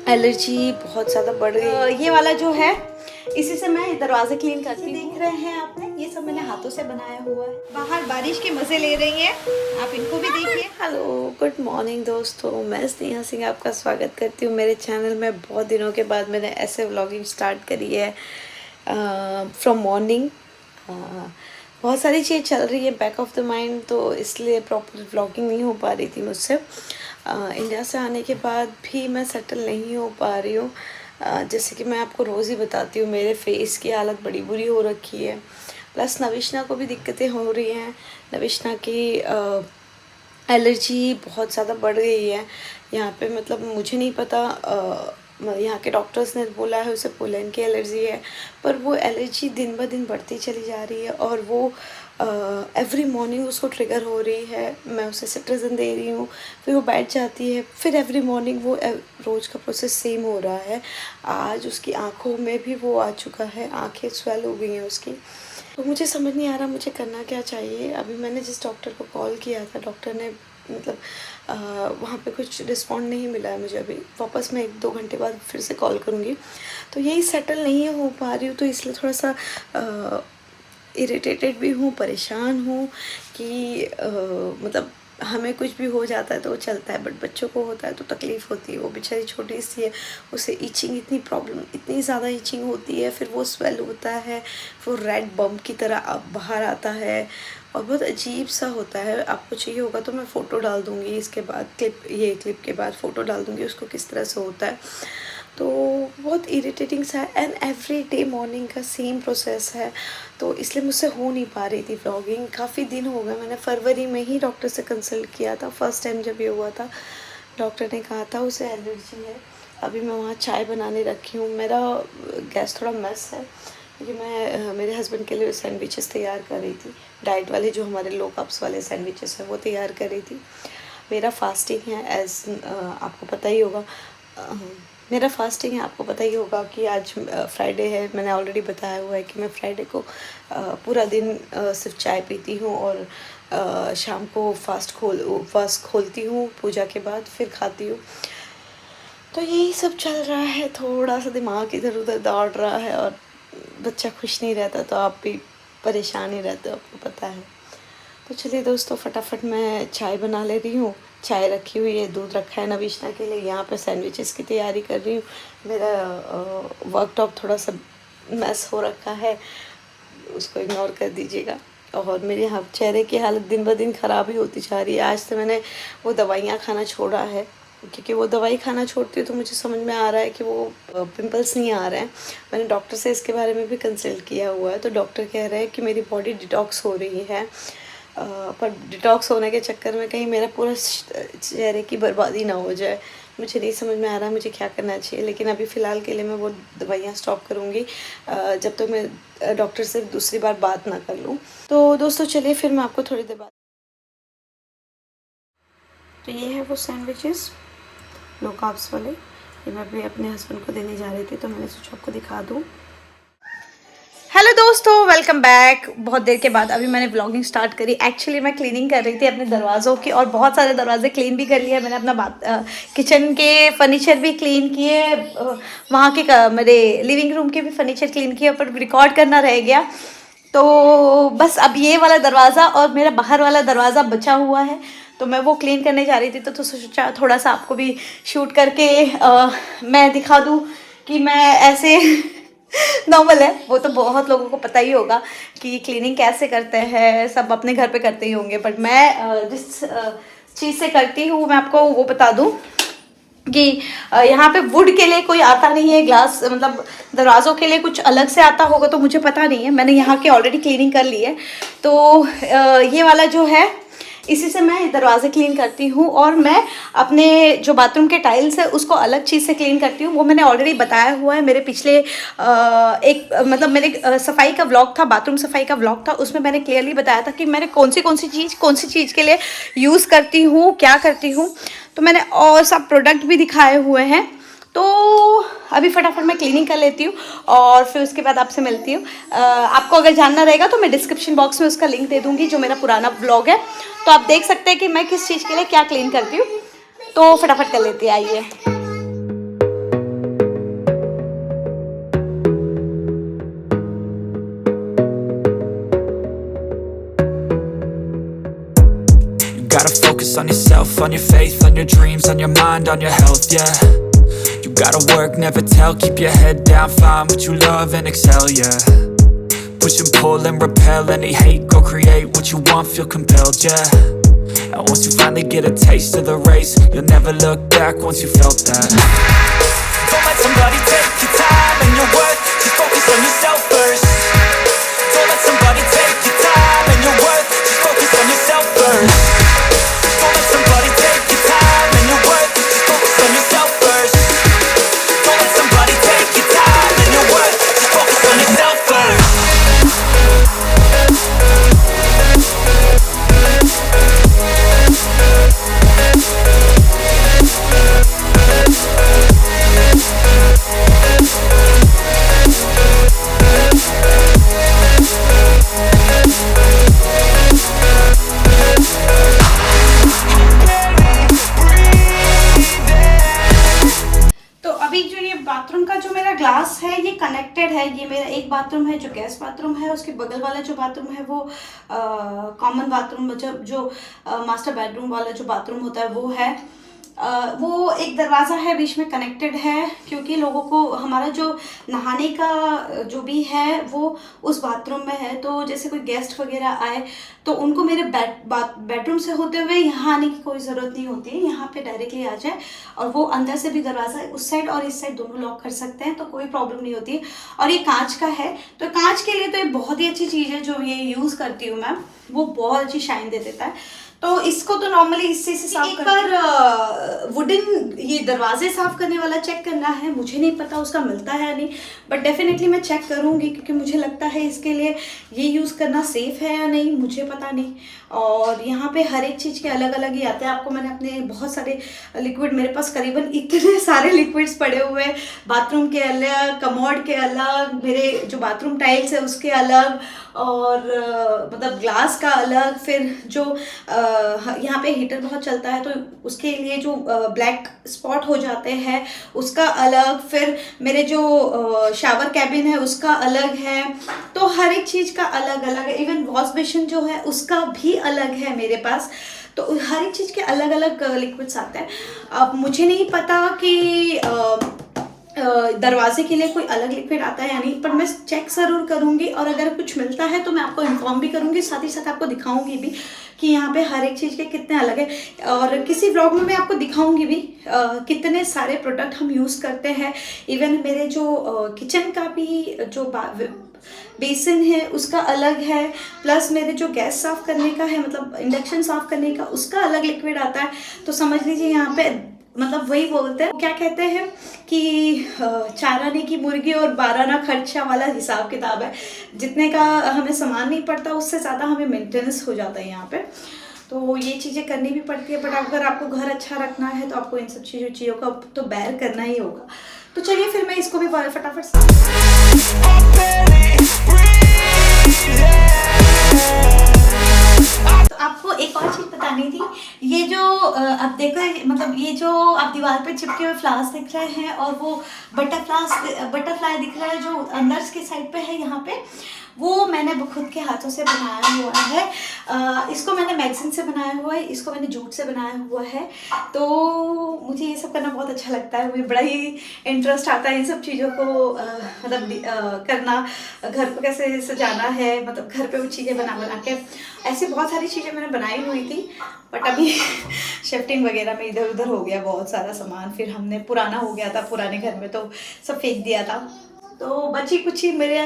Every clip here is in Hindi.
एलर्जी बहुत ज़्यादा बढ़ गई। ये वाला जो है इसी से मैं दरवाजे क्लीन करती हूँ। देख रहे हैं आपने, ये सब मैंने हाथों से बनाया हुआ है। बाहर बारिश के मज़े ले रही हैं, आप इनको भी देखिए। हेलो, गुड मॉर्निंग दोस्तों, मैं स्नेहा सिंह आपका स्वागत करती हूँ मेरे चैनल में। बहुत दिनों के बाद मैंने ऐसे व्लॉगिंग स्टार्ट करी है फ्रॉम मॉर्निंग। बहुत सारी चीज़ चल रही है बैक ऑफ द माइंड, तो इसलिए प्रॉपर व्लॉगिंग नहीं हो पा रही थी मुझसे। इंडिया से आने के बाद भी मैं सेटल नहीं हो पा रही हूँ। जैसे कि मैं आपको रोज़ ही बताती हूँ, मेरे फेस की हालत बड़ी बुरी हो रखी है। प्लस नविश्ना को भी दिक्कतें हो रही हैं। नविश्ना की एलर्जी बहुत ज़्यादा बढ़ गई है यहाँ पे। मतलब मुझे नहीं पता, यहाँ के डॉक्टर्स ने बोला है उसे पोलन की एलर्जी है, पर वो एलर्जी दिन ब दिन बढ़ती चली जा रही है और वो एवरी मॉर्निंग उसको ट्रिगर हो रही है। मैं उसे सिट्राज़िन दे रही हूँ, फिर वो बैठ जाती है, फिर एवरी मॉर्निंग वो रोज़ का प्रोसेस सेम हो रहा है। आज उसकी आँखों में भी वो आ चुका है, आँखें स्वेल हो गई हैं उसकी। तो मुझे समझ नहीं आ रहा मुझे करना क्या चाहिए। अभी मैंने जिस डॉक्टर को कॉल किया था, डॉक्टर ने मतलब वहाँ पे कुछ रिस्पॉन्ड नहीं मिला है मुझे। अभी वापस मैं 1-2 घंटे बाद फिर से कॉल करूँगी। तो यही सेटल नहीं हो पा रही हूँ, तो इसलिए थोड़ा सा इरिटेटेड भी हूँ, परेशान हूँ कि मतलब हमें कुछ भी हो जाता है तो वो चलता है, बट बच्चों को होता है तो तकलीफ़ होती है। वो बेचारी छोटी सी है, उसे ईचिंग इतनी प्रॉब्लम, इतनी ज़्यादा ईचिंग होती है, फिर वो स्वेल होता है, वो रेड बम्प की तरह बाहर आता है और बहुत अजीब सा होता है। आपको चाहिए होगा तो मैं फ़ोटो डाल दूँगी इसके बाद, क्लिप के बाद फ़ोटो डाल दूँगी उसको किस तरह से होता है। तो बहुत इरिटेटिंग सा है एंड एवरी डे मॉर्निंग का सेम प्रोसेस है, तो इसलिए मुझसे हो नहीं पा रही थी व्लॉगिंग। काफ़ी दिन हो गए, मैंने फरवरी में ही डॉक्टर से कंसल्ट किया था फर्स्ट टाइम जब ये हुआ था। डॉक्टर ने कहा था उसे एलर्जी है। अभी मैं वहाँ चाय बनाने रखी हूँ। मेरा गैस थोड़ा मेस है क्योंकि मैं मेरे हस्बैंड के लिए सैंडविचेस तैयार कर रही थी, डाइट वाले जो हमारे लो कप्स वाले सैंडविचेस हैं वो तैयार कर रही थी। मेरा फास्टिंग है, एज आपको पता ही होगा। मेरा फास्टिंग है, आपको पता ही होगा कि आज फ्राइडे है। मैंने ऑलरेडी बताया हुआ है कि मैं फ्राइडे को पूरा दिन सिर्फ चाय पीती हूँ और शाम को फास्ट खोलती हूँ पूजा के बाद, फिर खाती हूँ। तो यही सब चल रहा है, थोड़ा सा दिमाग इधर उधर दौड़ रहा है और बच्चा खुश नहीं रहता तो आप भी परेशान ही रहते हो, आपको पता है। तो चलिए दोस्तों, फटाफट मैं चाय बना ले रही हूँ। चाय रखी हुई है, दूध रखा है नविश्ना के लिए, यहाँ पे सैंडविचेस की तैयारी कर रही हूँ। मेरा वर्कटॉप थोड़ा सा मैस हो रखा है, उसको इग्नोर कर दीजिएगा। और मेरे चेहरे की हालत दिन ब दिन ख़राब ही होती जा रही है। आज तो मैंने वो दवाइयाँ खाना छोड़ा है, क्योंकि वो दवाई खाना छोड़ती हूँ तो मुझे समझ में आ रहा है कि वो पिंपल्स नहीं आ रहे हैं। मैंने डॉक्टर से इसके बारे में भी कंसल्ट किया हुआ है, तो डॉक्टर कह रहे हैं कि मेरी बॉडी डिटॉक्स हो रही है। पर डिटॉक्स होने के चक्कर में कहीं मेरा पूरा चेहरे की बर्बादी ना हो जाए। मुझे नहीं समझ में आ रहा है मुझे क्या करना चाहिए, लेकिन अभी फ़िलहाल के लिए मैं वो दवाइयाँ स्टॉप करूँगी जब तक मैं डॉक्टर से दूसरी बार बात ना कर लूँ। तो दोस्तों चलिए, फिर मैं आपको थोड़ी देर बाद। तो ये है वो सैंडविचेस लो कार्ब्स वाले, ये मैं भी अपने हस्बैंड को देने जा रही थी, तो मैंने सोचा आपको दिखा दूँ। हेलो दोस्तों, वेलकम बैक। बहुत देर के बाद अभी मैंने व्लॉगिंग स्टार्ट करी। एक्चुअली मैं क्लीनिंग कर रही थी अपने दरवाज़ों की, और बहुत सारे दरवाजे क्लीन भी कर लिए। मैंने अपना किचन के फर्नीचर भी क्लीन किए, वहाँ के मेरे लिविंग रूम के भी फर्नीचर क्लीन किए, पर रिकॉर्ड करना रह गया। तो बस अब ये वाला दरवाज़ा और मेरा बाहर वाला दरवाज़ा बचा हुआ है, तो मैं वो क्लीन करने जा रही थी। तो सोचा थोड़ा सा आपको भी शूट करके मैं दिखा दूँ कि मैं ऐसे नॉर्मल है, वो तो बहुत लोगों को पता ही होगा कि क्लीनिंग कैसे करते हैं, सब अपने घर पे करते ही होंगे। बट मैं जिस चीज़ से करती हूँ मैं आपको वो बता दूँ कि यहाँ पे वुड के लिए कोई आता नहीं है, ग्लास मतलब दरवाज़ों के लिए कुछ अलग से आता होगा तो मुझे पता नहीं है। मैंने यहाँ की ऑलरेडी क्लीनिंग कर ली है, तो ये वाला जो है इसी से मैं दरवाजे क्लीन करती हूँ। और मैं अपने जो बाथरूम के टाइल्स है उसको अलग चीज़ से क्लीन करती हूँ, वो मैंने ऑलरेडी बताया हुआ है। मेरे पिछले मतलब मेरे सफाई का व्लॉग था, बाथरूम सफाई का व्लॉग था, उसमें मैंने क्लियरली बताया था कि मैंने कौन सी चीज़ के लिए यूज़ करती हूँ, क्या करती हूँ। तो मैंने और सब प्रोडक्ट भी दिखाए हुए हैं। तो अभी फटाफट मैं क्लीनिंग कर लेती हूँ और फिर उसके बाद आपसे मिलती हूँ। आपको अगर जानना रहेगा तो मैं डिस्क्रिप्शन बॉक्स में उसका लिंक दे दूँगी, जो मेरा पुराना ब्लॉग है, तो आप देख सकते हैं कि मैं किस चीज़ के लिए क्या क्लीन करती हूँ। तो फटाफट कर लेती है, आइए। focus on yourself, on your faith, on your dreams, on your mind, on your health, yeah. You gotta work, never tell, keep your head down, find what you love and excel, yeah. Push and pull and repel any hate, go create what you want, feel compelled, yeah. And once you finally get a taste of the race, you'll never look back once you felt that. Don't let somebody take your time and your worth, just focus on yourself first. Don't let somebody take your time and your worth, just focus on yourself first. Don't let somebody take your time and your worth, just focus on yourself first. Don't let somebody take your time and your worth, just focus on yourself first. तो अभी जो ये बाथरूम का जो मेरा ग्लास है ये कनेक्टेड है। ये मेरा एक बाथरूम है जो गैस बाथरूम है, उसके बगल वाला जो बाथरूम है वो कॉमन बाथरूम, मतलब जो मास्टर बेडरूम वाला जो बाथरूम होता है वो है। वो एक दरवाज़ा है बीच में कनेक्टेड है, क्योंकि लोगों को हमारा जो नहाने का जो भी है वो उस बाथरूम में है। तो जैसे कोई गेस्ट वगैरह आए तो उनको मेरे बेडरूम से होते हुए यहाँ आने की कोई ज़रूरत नहीं होती है, यहाँ पे डायरेक्टली आ जाए और वो अंदर से भी दरवाज़ा उस साइड और इस साइड दोनों लॉक कर सकते हैं, तो कोई प्रॉब्लम नहीं होती है। और ये कांच का है, तो कांच के लिए तो ये बहुत ही अच्छी चीज़ है जो ये यूज़ करती हूँ मैं, वो बहुत अच्छी शाइन दे देता है। तो इसको तो नॉर्मली इससे साफ एक बार वुडन ये दरवाजे साफ करने वाला चेक करना है, मुझे नहीं पता उसका मिलता है या नहीं, बट डेफिनेटली मैं चेक करूँगी, क्योंकि मुझे लगता है इसके लिए ये यूज़ करना सेफ़ है या नहीं मुझे पता नहीं। और यहाँ पे हर एक चीज़ के अलग अलग ही आते हैं। आपको मैंने अपने बहुत सारे लिक्विड, मेरे पास करीबन इतने सारे लिक्विड्स पड़े हुए हैं, बाथरूम के अलग, कमोड के अलग, मेरे जो बाथरूम टाइल्स है उसके अलग, और मतलब ग्लास का अलग, फिर जो यहाँ पे हीटर बहुत चलता है तो उसके लिए जो ब्लैक स्पॉट हो जाते हैं उसका अलग, फिर मेरे जो शावर कैबिन है उसका अलग है। तो हर एक चीज़ का अलग अलग है, इवन वॉश बेसिन जो है उसका भी अलग है मेरे पास। तो हर एक चीज़ के अलग अलग लिक्विड्स आते हैं। अब मुझे नहीं पता कि दरवाजे के लिए कोई अलग लिक्विड आता है या नहीं, पर मैं चेक ज़रूर करूँगी, और अगर कुछ मिलता है तो मैं आपको इन्फॉर्म भी करूँगी, साथ ही साथ आपको दिखाऊँगी भी कि यहाँ पे हर एक चीज़ के कितने अलग है। और किसी व्लॉग में मैं आपको दिखाऊँगी भी कितने सारे प्रोडक्ट हम यूज़ करते हैं। इवन मेरे जो किचन का भी जो बेसिन है उसका अलग है, प्लस मेरे जो गैस साफ़ करने का है, मतलब इंडक्शन साफ़ करने का, उसका अलग लिक्विड आता है। तो समझ लीजिए यहाँ पे मतलब वही बोलते हैं, क्या कहते हैं कि 4 आने की मुर्गी और 12 आना खर्चा वाला हिसाब किताब है। जितने का हमें सामान नहीं पड़ता उससे ज़्यादा हमें मेंटेनेंस हो जाता है यहाँ पे। तो ये चीज़ें करनी भी पड़ती है, बट अगर आपको घर अच्छा रखना है तो आपको इन सब चीज़ों का तो बैर करना ही होगा। तो चलिए फिर मैं इसको भी फटाफट आपको एक और चीज़ बतानी थी। ये जो आप देख रहे हैं, मतलब ये जो आप दीवार पे चिपके हुए फ्लावर्स दिख रहे हैं और वो बटरफ्लाई दिख रहा है जो अंदर के साइड पे है यहाँ पे, वो मैंने खुद के हाथों से बनाया हुआ है। इसको मैंने मैगजीन से बनाया हुआ है, इसको मैंने जूट से बनाया हुआ है। तो मुझे ये सब करना बहुत अच्छा लगता है, मुझे बड़ा ही इंटरेस्ट आता है इन सब चीज़ों को मतलब करना, घर को कैसे सजाना है, मतलब घर पे वो चीज़ें बना के। ऐसी बहुत सारी चीज़ें मैंने बनाई हुई थी, बट अभी शिफ्टिंग वगैरह में इधर उधर हो गया बहुत सारा सामान, फिर हमने पुराना हो गया था पुराने घर में तो सब फेंक दिया था। तो बची कुछ ही मेरे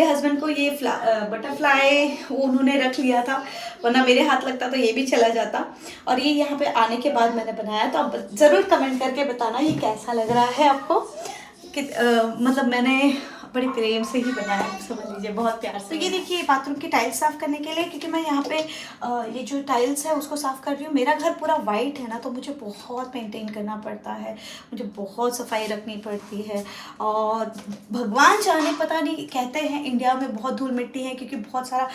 हस्बैंड को ये बटरफ्लाई उन्होंने रख लिया था, वरना मेरे हाथ लगता तो ये भी चला जाता। और ये यहाँ पे आने के बाद मैंने बनाया, तो आप ज़रूर कमेंट करके बताना ये कैसा लग रहा है आपको। कि मतलब मैंने बड़े प्रेम से ही बनाया है, समझ लीजिए बहुत प्यार से। तो ये देखिए बाथरूम की टाइल्स साफ़ करने के लिए, क्योंकि मैं यहाँ पे ये जो टाइल्स है उसको साफ़ कर रही हूँ। मेरा घर पूरा वाइट है ना, तो मुझे बहुत मेंटेन करना पड़ता है, मुझे बहुत सफाई रखनी पड़ती है। और भगवान जाने, पता नहीं, कहते हैं इंडिया में बहुत धूल मिट्टी है क्योंकि बहुत सारा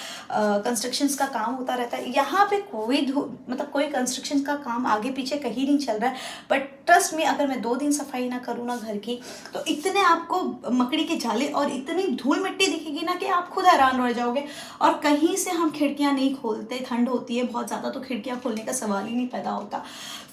कंस्ट्रक्शंस का काम होता रहता है। यहाँ पे कोई कंस्ट्रक्शन का काम आगे पीछे कहीं नहीं चल रहा है, बट ट्रस्ट में अगर मैं 2 दिन सफाई ना करूँ ना घर की, तो इतने आपको मकड़ी के जाले और इतनी धूल मिट्टी दिखेगी ना कि आप खुद हैरान रह जाओगे। और कहीं से हम खिड़कियां नहीं खोलते, ठंड होती है बहुत ज़्यादा तो खिड़कियां खोलने का सवाल ही नहीं पैदा होता।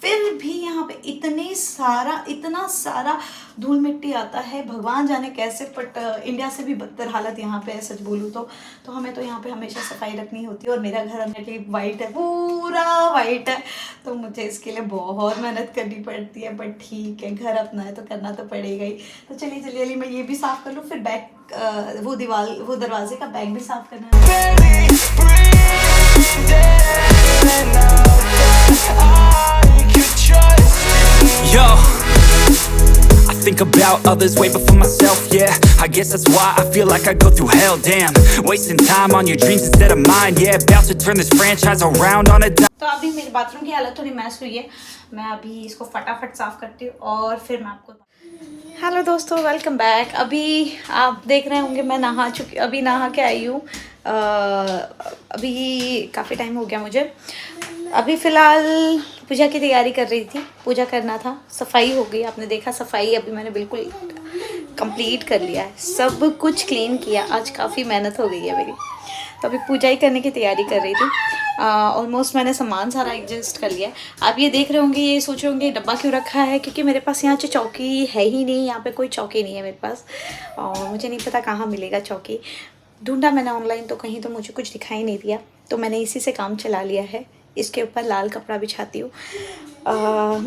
फिर भी यहाँ पे इतना सारा धूल मिट्टी आता है, भगवान जाने कैसे। बट इंडिया से भी बदतर हालत यहाँ पे है सच बोलूँ तो हमें तो यहाँ पे हमेशा सफाई रखनी होती है। और मेरा घर ऑलरेडी वाइट है, पूरा वाइट है, तो मुझे इसके लिए बहुत मेहनत करनी पड़ती है। बट ठीक है, घर अपना है तो करना तो पड़ेगा ही। तो चलिए जल्दी मैं ये भी साफ़ कर लूँ, फिर बैक वो दरवाजे का बैग भी साफ़ करना है। Yo, I think about others way before myself, yeah. I guess that's why I feel like I go through hell, damn. Wasting time on your dreams instead of mine, yeah. About to turn this franchise around on a dime. तो अभी मेरे बाथरूम की हालत थोड़ी मैस हुई है, मैं अभी इसको फटाफट साफ़ करती हूँ और फिर मैं आपको। हेलो दोस्तों, वेलकम बैक। अभी आप देख रहे होंगे मैं अभी नहा के आई हूँ। अभी काफ़ी टाइम हो गया मुझे। अभी फ़िलहाल पूजा की तैयारी कर रही थी, पूजा करना था। सफाई हो गई, आपने देखा सफाई अभी मैंने बिल्कुल कंप्लीट कर लिया है, सब कुछ क्लीन किया। आज काफ़ी मेहनत हो गई है मेरी, तो अभी पूजा ही करने की तैयारी कर रही थी। ऑलमोस्ट मैंने सामान सारा एडजस्ट कर लिया है। आप ये देख रहे होंगे, ये सोच रहे होंगे डब्बा क्यों रखा है, क्योंकि मेरे पास यहाँ चौकी है ही नहीं, यहाँ पे कोई चौकी नहीं है मेरे पास और मुझे नहीं पता कहाँ मिलेगा चौकी। ढूंढा मैंने ऑनलाइन तो कहीं तो मुझे कुछ दिखाई नहीं दिया, तो मैंने इसी से काम चला लिया है। इसके ऊपर लाल कपड़ा बिछाती हूँ,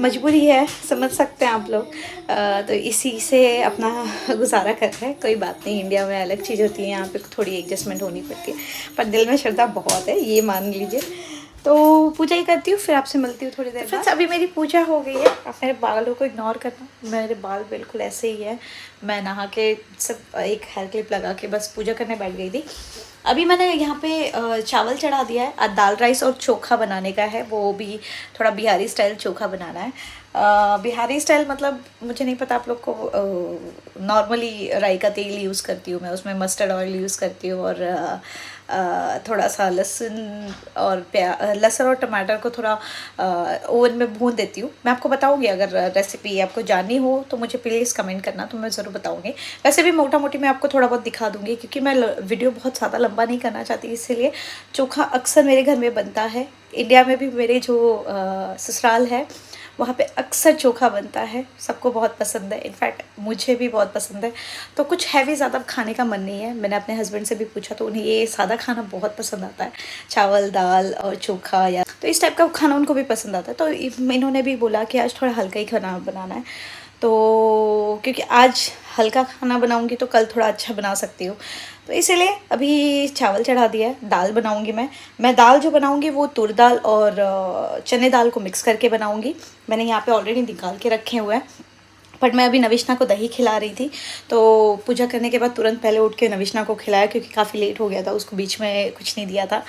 मजबूरी है, समझ सकते हैं आप लोग। तो इसी से अपना गुजारा कर रहे हैं, कोई बात नहीं। इंडिया में अलग चीज़ होती है, यहाँ पे थोड़ी एडजस्टमेंट होनी पड़ती है, पर दिल में श्रद्धा बहुत है, ये मान लीजिए। तो पूजा ही करती हूँ, फिर आपसे मिलती हूँ थोड़ी देर बाद। अभी मेरी पूजा हो गई है। आप मेरे बालों को इग्नोर करना, मेरे बाल बिल्कुल ऐसे ही है। मैं नहा के सिर्फ एक हेयर क्लिप लगा के बस पूजा करने बैठ गई थी। अभी मैंने यहाँ पे चावल चढ़ा दिया है। आज दाल राइस और चोखा बनाने का है, वो भी थोड़ा बिहारी स्टाइल चोखा बनाना है। बिहारी स्टाइल मतलब मुझे नहीं पता आप लोग को। नॉर्मली राई का तेल यूज़ करती हूँ मैं, उसमें मस्टर्ड ऑयल यूज़ करती हूँ और थोड़ा सा लहसुन और टमाटर को थोड़ा ओवन में भून देती हूँ। मैं आपको बताऊँगी, अगर रेसिपी आपको जाननी हो तो मुझे प्लीज़ कमेंट करना, तो मैं ज़रूर बताऊँगी। वैसे भी मोटा मोटी मैं आपको थोड़ा बहुत दिखा दूँगी, क्योंकि मैं वीडियो बहुत ज़्यादा लंबा नहीं करना चाहती, इसीलिए। चोखा अक्सर मेरे घर में बनता है, इंडिया में भी मेरे जो ससुराल है वहाँ पे अक्सर चोखा बनता है, सबको बहुत पसंद है, इनफैक्ट मुझे भी बहुत पसंद है। तो कुछ हैवी ज़्यादा खाने का मन नहीं है। मैंने अपने हस्बैंड से भी पूछा तो उन्हें ये सादा खाना बहुत पसंद आता है, चावल दाल और चोखा, या तो इस टाइप का खाना उनको भी पसंद आता है। तो इन्होंने भी बोला कि आज थोड़ा हल्का ही खाना बनाना है, तो क्योंकि आज हल्का खाना बनाऊँगी तो कल थोड़ा अच्छा बना सकती हूँ, तो इसीलिए अभी चावल चढ़ा दिया है। दाल बनाऊंगी मैं दाल जो बनाऊंगी वो तुर दाल और चने दाल को मिक्स करके बनाऊंगी। मैंने यहाँ पे ऑलरेडी निकाल के रखे हुए हैं, बट मैं अभी नविष्णा को दही खिला रही थी, तो पूजा करने के बाद तुरंत पहले उठ के नविष्णा को खिलाया, क्योंकि काफ़ी लेट हो गया था, उसको बीच में कुछ नहीं दिया था,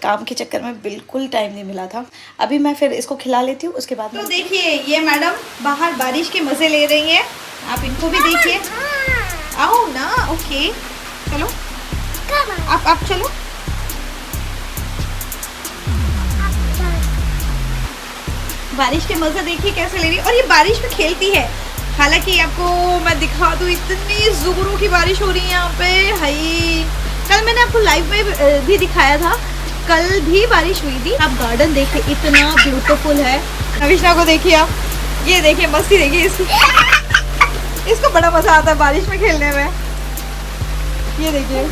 काम के चक्कर में बिल्कुल टाइम नहीं मिला था। अभी मैं फिर इसको खिला लेती हूँ, उसके बाद। तो देखिए ये मैडम बाहर बारिश के मज़े ले रही हैं, आप इनको भी देखिए। आओ ना, ओके चलो आप चलो। बारिश के मज़े देखिए कैसे ले रही है, और ये बारिश में खेलती है। हालांकि आपको मैं दिखा दूँ, इतनी ज़ुगनू की बारिश हो रही है यहाँ पे। हाय, कल मैंने आपको लाइव में भी दिखाया था, कल भी बारिश हुई थी। आप गार्डन देखिए, इतना ब्यूटीफुल है। नविष्णा को देखिए आप, ये देखिए मस्ती देखिए इसकी, इसको बड़ा मज़ा आता है बारिश में खेलने में। ये देखिए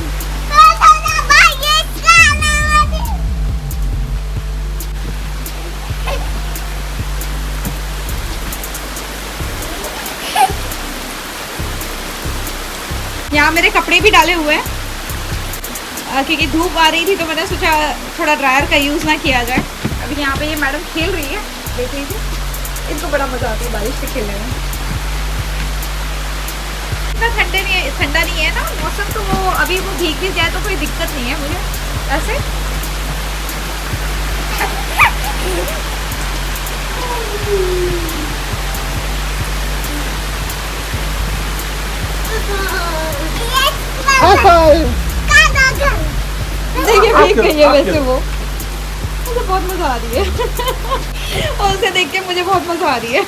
यहाँ मेरे कपड़े भी डाले हुए हैं, क्योंकि धूप आ रही थी तो मैंने सोचा थोड़ा ड्रायर का यूज़ ना किया जाए। अभी यहाँ पे ये मैडम खेल रही है, देख लीजिए, इनको बड़ा मज़ा आता है बारिश से खेलने में। इतना ठंडा नहीं है ना मौसम, तो वो अभी वो भीग भी जाए तो कोई दिक्कत नहीं है मुझे ऐसे। देखिए भीग गई है वैसे वो, मुझे बहुत मज़ा आ रही है और उसे देख के मुझे बहुत मज़ा आ रही है।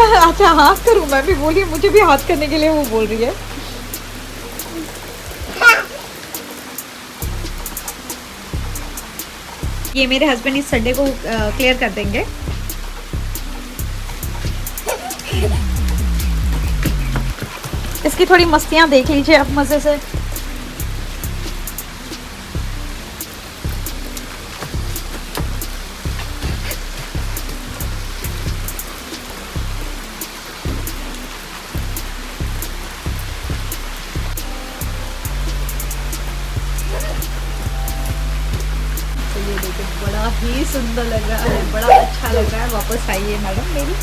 अच्छा हाथ करूँ, मैं भी बोली मुझे भी हाथ करने के लिए वो बोल रही है। ये मेरे हस्बैंड इस संडे को क्लियर कर देंगे। इसकी थोड़ी मस्तियाँ देख लीजिए आप मज़े से। तो ये देखिए बड़ा ही सुंदर लग रहा है, बड़ा अच्छा लग रहा है। वापस आइए मैडम मेरी।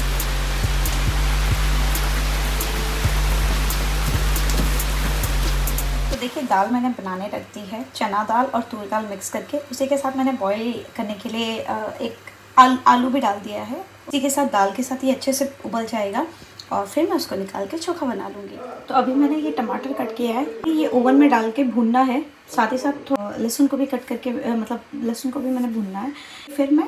तो देखिए दाल मैंने बनाने रख दी है, चना दाल और तूर दाल मिक्स करके। उसी के साथ मैंने बॉईल करने के लिए एक आलू भी डाल दिया है। उसी के साथ दाल के साथ ये अच्छे से उबल जाएगा और फिर मैं उसको निकाल के चोखा बना लूँगी। तो अभी मैंने ये टमाटर कट किया है, ये ओवन में डाल के भूनना है। साथ ही साथ लहसुन को भी कट करके मतलब लहसुन को भी मैंने भूनना है, फिर मैं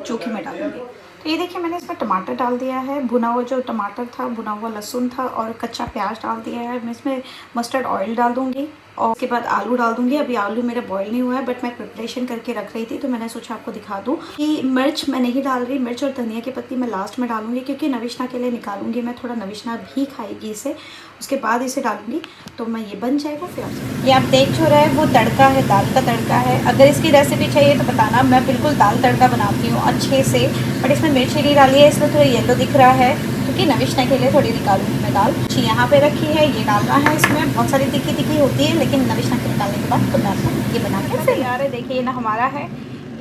चोखे में डालूँगी। तो ये देखिए मैंने इसमें टमाटर डाल दिया है, भुना हुआ जो टमाटर था, भुना हुआ लहसुन था और कच्चा प्याज डाल दिया है। मैं इसमें मस्टर्ड ऑयल डाल दूँगी और उसके बाद आलू डाल दूँगी। अभी आलू मेरा बॉईल नहीं हुआ है, बट मैं प्रिपरेशन करके रख रही थी तो मैंने सोचा आपको दिखा दूँ कि मिर्च मैं नहीं डाल रही। मिर्च और धनिया की पत्ती मैं लास्ट में डालूँगी क्योंकि नविश्ना के लिए निकालूँगी मैं, थोड़ा नविश्ना भी खाएगी इसे, उसके बाद इसे डालूँगी। तो मैं ये बन जाएगा फिर। ये आप देख जो रहे हैं वो तड़का है, दाल का तड़का है। अगर इसकी रेसिपी चाहिए तो बताना, मैं बिल्कुल दाल तड़का बनाती हूँ अच्छे से। बट इसमें मिर्ची नहीं डाली है इसलिए थोड़ा येलो दिख रहा है क्योंकि नविश्ना के लिए थोड़ी निकालूंगी मैं दाल। यहाँ पे रखी है, ये डालना है इसमें। बहुत सारी तीखी तीखी होती है लेकिन नविश्ना के निकालने के बाद तो मैं आपको ये बना के तैयार है। देखिए ना हमारा है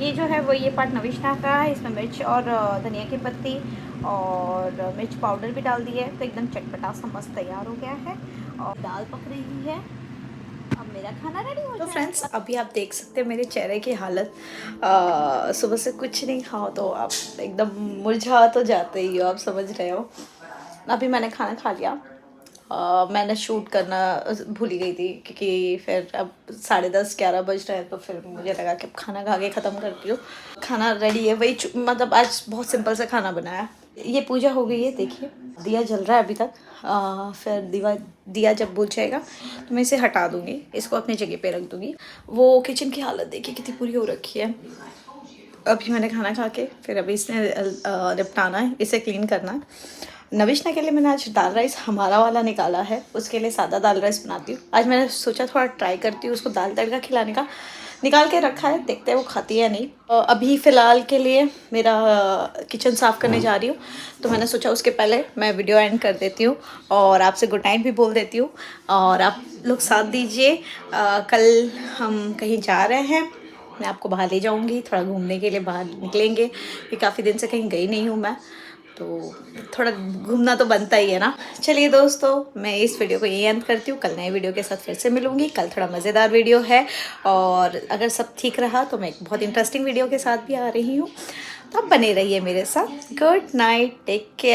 ये जो है वो ये पार्ट नविश्ना का है। इसमें मिर्च और धनिया की पत्ती और मिर्च पाउडर भी डाल दी है तो एकदम चटपटा सा मस्त तैयार हो गया है। और दाल पक रही है, अब मेरा खाना रेडी हो तो फ्रेंड्स अभी आप देख सकते हैं मेरे चेहरे की हालत। सुबह से कुछ नहीं खाओ तो आप एकदम मुरझा तो जाते ही हो, आप समझ रहे हो। अभी मैंने खाना खा लिया। मैंने शूट करना भूल ही गई थी क्योंकि फिर अब 10:30-11 बज रहे हैं तो फिर मुझे लगा कि अब खाना खा के ख़त्म करती हूँ। खाना रेडी है, वही मतलब आज बहुत सिंपल सा खाना बनाया। ये पूजा हो गई है, देखिए दिया जल रहा है अभी तक। फिर दिया जब बुझ जाएगा तो मैं इसे हटा दूँगी, इसको अपनी जगह पे रख दूँगी। वो किचन की हालत देखिए कितनी पूरी हो रखी है। अभी मैंने खाना खा के फिर अभी इसने निपटाना है, इसे क्लीन करना है। नविश्ना के लिए मैंने आज दाल राइस हमारा वाला निकाला है, उसके लिए सादा दाल राइस बनाती हूँ। आज मैंने सोचा थोड़ा ट्राई करती हूँ उसको दाल तड़का खिलाने का। निकाल के रखा है, देखते हैं वो खाती है या नहीं। अभी फ़िलहाल के लिए मेरा किचन साफ़ करने जा रही हूँ तो मैंने सोचा उसके पहले मैं वीडियो एंड कर देती हूँ और आपसे गुड नाइट भी बोल देती हूँ। और आप लोग साथ दीजिए। कल हम कहीं जा रहे हैं, मैं आपको बाहर ले जाऊँगी, थोड़ा घूमने के लिए बाहर निकलेंगे कि काफ़ी दिन से कहीं गई नहीं हूँ मैं, तो थोड़ा घूमना तो बनता ही है ना। चलिए दोस्तों मैं इस वीडियो को यही अंत करती हूँ, कल नए वीडियो के साथ फिर से मिलूँगी। कल थोड़ा मज़ेदार वीडियो है और अगर सब ठीक रहा तो मैं एक बहुत इंटरेस्टिंग वीडियो के साथ भी आ रही हूँ, तो आप बने रहिए मेरे साथ। Good night, take care.